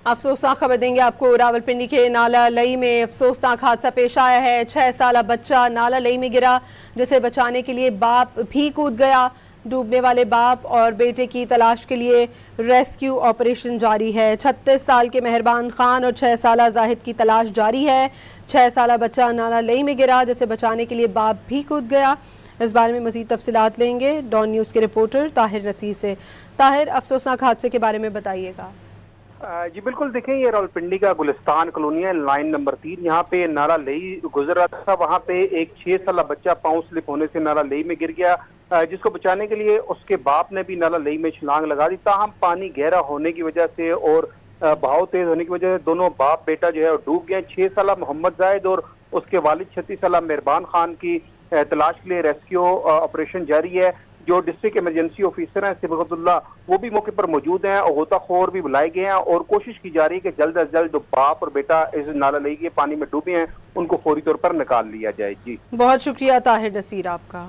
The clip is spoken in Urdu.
افسوسناک خبر دیں گے آپ کو، راولپنڈی کے نالا لئی میں افسوسناک حادثہ پیش آیا ہے۔ 6 سالہ بچہ نالا لئی میں گرا، جسے بچانے کے لیے باپ بھی کود گیا۔ ڈوبنے والے باپ اور بیٹے کی تلاش کے لیے ریسکیو آپریشن جاری ہے۔ 36 سال کے مہربان خان اور 6 سالہ زاہد کی تلاش جاری ہے۔ 6 سالہ بچہ نالا لئی میں گرا، جسے بچانے کے لیے باپ بھی کود گیا۔ اس بارے میں مزید تفصیلات لیں گے ڈان نیوز کے رپورٹر طاہر رسی سے۔ طاہر، افسوسناک حادثے کے بارے میں بتائیے گا۔ جی بالکل، دیکھیں یہ راولپنڈی کا گلستان کالونی ہے، لائن نمبر 3۔ یہاں پہ نالا لئی گزر رہا تھا، وہاں پہ ایک 6 سالہ بچہ پاؤں سلپ ہونے سے نالا لئی میں گر گیا، جس کو بچانے کے لیے اس کے باپ نے بھی نالا لئی میں چھلانگ لگا دی۔ تاہم پانی گہرا ہونے کی وجہ سے اور بہاؤ تیز ہونے کی وجہ سے دونوں باپ بیٹا جو ہے ڈوب گئے۔ 6 سالہ محمد زاہد اور اس کے والد 36 سالہ مہربان خان کی تلاش کے لیے ریسکیو آپریشن جاری ہے۔ جو ڈسٹرکٹ ایمرجنسی آفیسر ہیں صبغت اللہ، وہ بھی موقع پر موجود ہیں اور غوطہ خور بھی بلائے گئے ہیں، اور کوشش کی جا رہی ہے کہ جلد از جلد جو باپ اور بیٹا اس نالا لئی کے پانی میں ڈوبے ہیں ان کو فوری طور پر نکال لیا جائے۔ جی بہت شکریہ طاہر نصیر آپ کا۔